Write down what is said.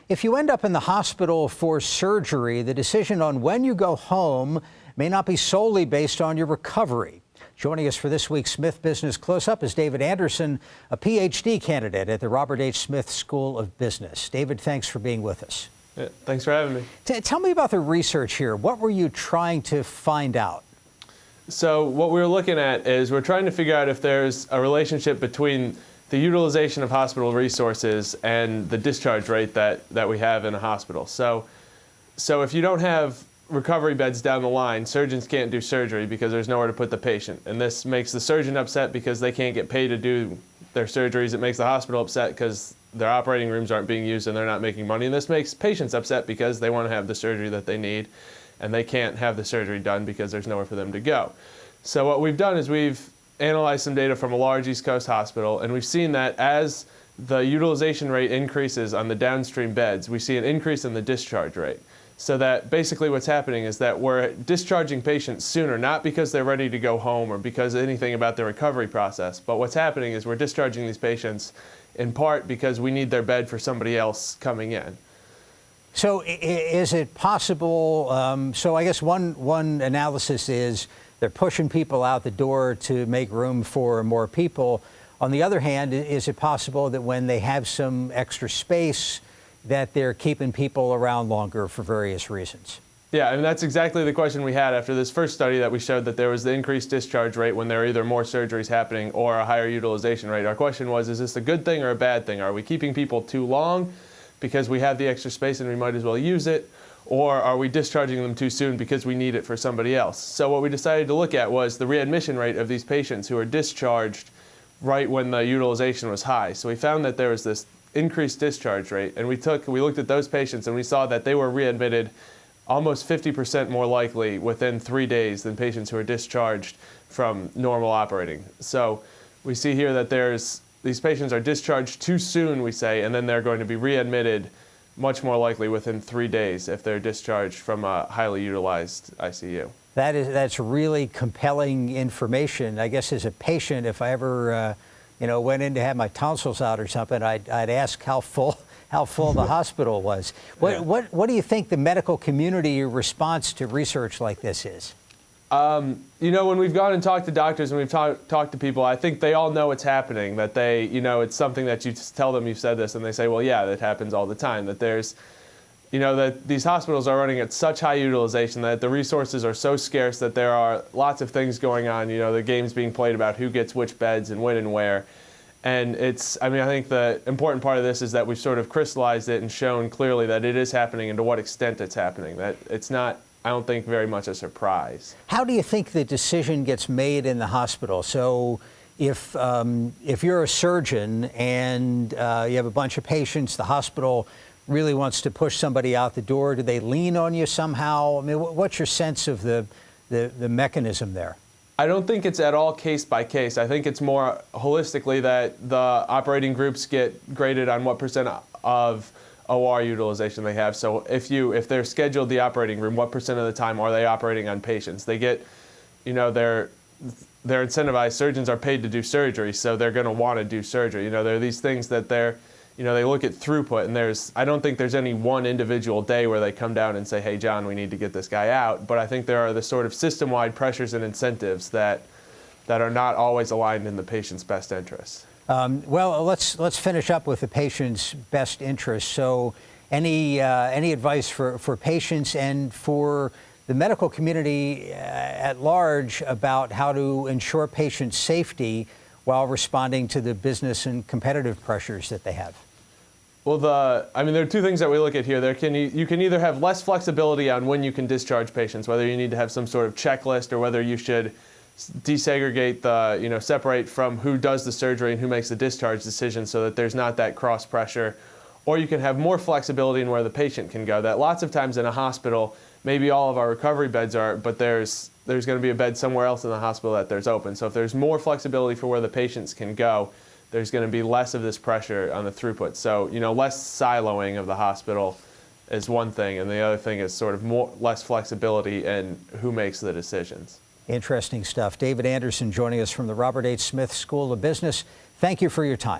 If you end up in the hospital for surgery, the decision on when you go home may not be solely based on your recovery. Joining us for this week's Smith Business Close-Up is David Anderson, a Ph.D. candidate at the Robert H. Smith School of Business. David, thanks for being with us. Yeah, thanks for having me. Tell me about the research here. What were you trying to find out? So what we're looking at is we're trying to figure out if there's a relationship between the utilization of hospital resources and the discharge rate that we have in a hospital. So if you don't have recovery beds down the line, surgeons can't do surgery because there's nowhere to put the patient. And this makes the surgeon upset because they can't get paid to do their surgeries. It makes the hospital upset because their operating rooms aren't being used and they're not making money. And this makes patients upset because they want to have the surgery that they need and they can't have the surgery done because there's nowhere for them to go. So what we've done is we've analyzed some data from a large East Coast hospital, and we've seen that as the utilization rate increases on the downstream beds, we see an increase in the discharge rate. So that basically what's happening is that we're discharging patients sooner, not because they're ready to go home or because of anything about the recovery process, but what's happening is we're discharging these patients in part because we need their bed for somebody else coming in. So is it possible, so I guess one analysis is they're pushing people out the door to make room for more people. On the other hand, is it possible that when they have some extra space that they're keeping people around longer for various reasons? Yeah, and that's exactly the question we had after this first study that we showed that there was the increased discharge rate when there are either more surgeries happening or a higher utilization rate. Our question was, is this a good thing or a bad thing? Are we keeping people too long because we have the extra space and we might as well use it? Or are we discharging them too soon because we need it for somebody else? So what we decided to look at was the readmission rate of these patients who are discharged right when the utilization was high. So we found that there was this increased discharge rate, and we looked at those patients and we saw that they were readmitted almost 50% more likely within 3 days than patients who are discharged from normal operating. So we see here that these patients are discharged too soon, we say, and then they're going to be readmitted much more likely within 3 days if they're discharged from a highly utilized ICU. That's really compelling information. I guess as a patient, if I ever went in to have my tonsils out or something, I'd ask how full the hospital was. What do you think the medical community response to research like this is? When we've gone and talked to doctors and we've talked to people, I think they all know it's happening, that they, it's something that you tell them you've said this and they say, well, yeah, that happens all the time, that there's, that these hospitals are running at such high utilization that the resources are so scarce that there are lots of things going on, the games being played about who gets which beds and when and where. And I think the important part of this is that we've sort of crystallized it and shown clearly that it is happening and to what extent it's happening, that it's not, I don't think, very much a surprise. How do you think the decision gets made in the hospital? So if you're a surgeon and you have a bunch of patients, the hospital really wants to push somebody out the door, do they lean on you somehow? I mean, what's your sense of the mechanism there? I don't think it's at all case by case. I think it's more holistically that the operating groups get graded on what percent of OR utilization they have. So if they're scheduled the operating room, what percent of the time are they operating on patients? They get, they're incentivized. Surgeons are paid to do surgery, so they're going to want to do surgery. There are these things that they look at throughput, and I don't think there's any one individual day where they come down and say, hey, John, we need to get this guy out. But I think there are the sort of system-wide pressures and incentives that are not always aligned in the patient's best interest. Well, let's finish up with the patient's best interest. So any advice for patients and for the medical community at large about how to ensure patient safety while responding to the business and competitive pressures that they have? Well, there are two things that we look at here. You can either have less flexibility on when you can discharge patients, whether you need to have some sort of checklist or whether you should desegregate separate from who does the surgery and who makes the discharge decision so that there's not that cross pressure. Or you can have more flexibility in where the patient can go. That lots of times in a hospital, maybe all of our recovery beds are, but there's going to be a bed somewhere else in the hospital that there's open. So if there's more flexibility for where the patients can go, there's going to be less of this pressure on the throughput. So, less siloing of the hospital is one thing, and the other thing is sort of less flexibility in who makes the decisions. Interesting stuff. David Anderson joining us from the Robert H. Smith School of Business. Thank you for your time.